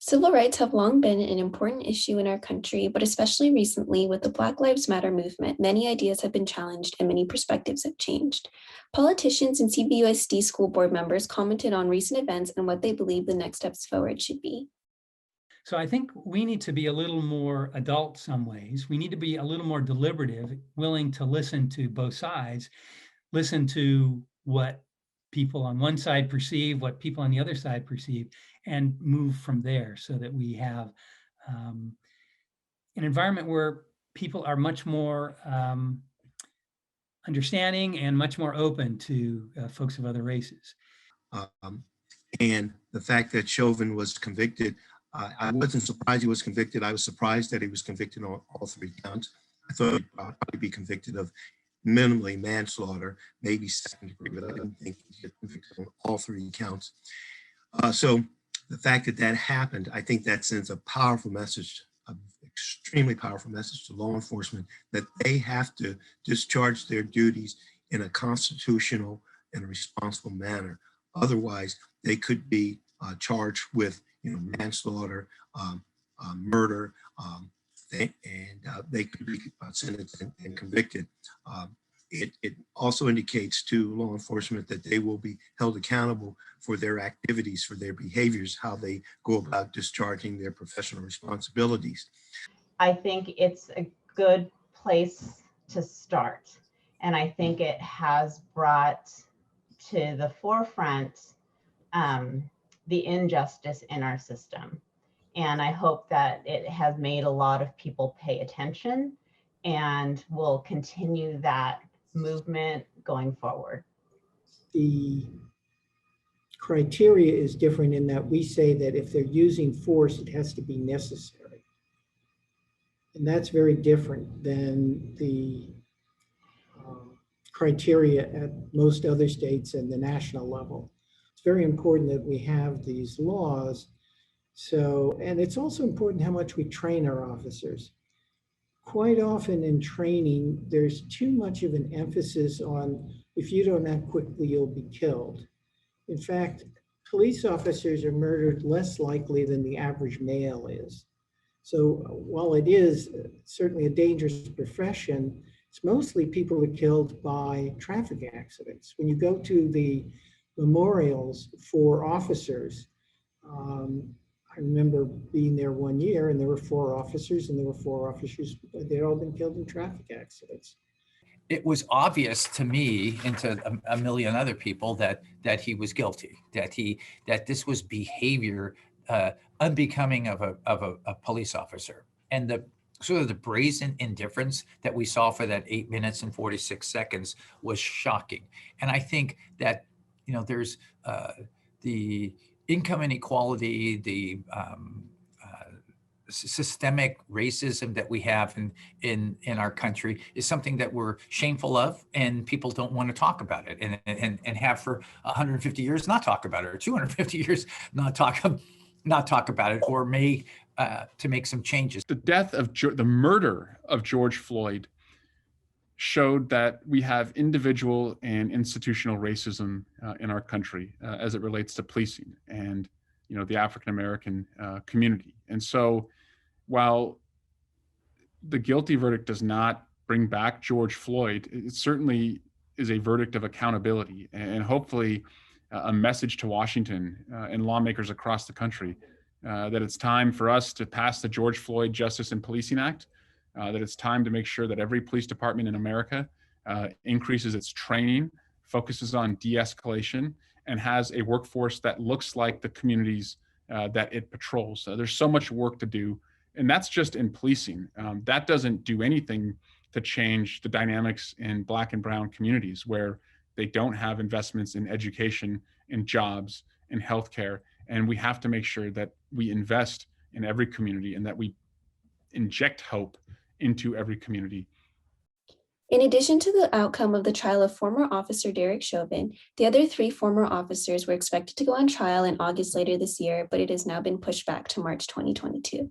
Civil rights have long been an important issue in our country, but especially recently with the Black Lives Matter movement, many ideas have been challenged and many perspectives have changed. Politicians and CVUSD school board members commented on recent events and what they believe the next steps forward should be. So I think we need to be a little more adult some ways. We need to be a little more deliberative, willing to listen to both sides, listen to what people on one side perceive, what people on the other side perceive, and move from there so that we have an environment where people are much more understanding and much more open to folks of other races. And the fact that Chauvin was convicted, I wasn't surprised he was convicted. I was surprised that he was convicted on all three counts. I thought he'd probably be convicted of minimally manslaughter, maybe second degree, but I didn't think he'd get convicted on all three counts. So the fact that that happened, I think that sends a powerful message, an extremely powerful message to law enforcement that they have to discharge their duties in a constitutional and responsible manner. Otherwise, they could be charged with manslaughter, murder, and they could be sentenced and convicted. It also indicates to law enforcement that they will be held accountable for their activities, for their behaviors, how they go about discharging their professional responsibilities. I think it's a good place to start. And I think it has brought to the forefront the injustice in our system. And I hope that it has made a lot of people pay attention and will continue that movement going forward. The criteria is different in that we say that if they're using force, it has to be necessary. And that's very different than the criteria at most other states and the national level. It's very important that we have these laws. So, and it's also important how much we train our officers. Quite often in training, there's too much of an emphasis on if you don't act quickly, you'll be killed. In fact, police officers are murdered less likely than the average male is. So while it is certainly a dangerous profession, it's mostly people are killed by traffic accidents. When you go to the memorials for officers, I remember being there one year and there were 4 officers they'd all been killed in traffic accidents. It was obvious to me and to a million other people that he was guilty, that this was behavior unbecoming of a police officer. And the sort of the brazen indifference that we saw for that 8 minutes and 46 seconds was shocking. And I think that, there's the income inequality, the systemic racism that we have in our country is something that we're shameful of, and people don't want to talk about it, and have for 150 years not talk about it, or 250 years not talk about it, or to make some changes. The murder of George Floyd showed that we have individual and institutional racism in our country as it relates to policing and the African-American community. And so while the guilty verdict does not bring back George Floyd, it certainly is a verdict of accountability and hopefully a message to Washington and lawmakers across the country that it's time for us to pass the George Floyd Justice and Policing Act, that it's time to make sure that every police department in America increases its training, focuses on de-escalation, and has a workforce that looks like the communities that it patrols. There's so much work to do, and that's just in policing. That doesn't do anything to change the dynamics in Black and brown communities where they don't have investments in education, in jobs, in healthcare. And we have to make sure that we invest in every community and that we inject hope into every community. In addition to the outcome of the trial of former officer Derek Chauvin, the other 3 former officers were expected to go on trial in August later this year, but it has now been pushed back to March 2022.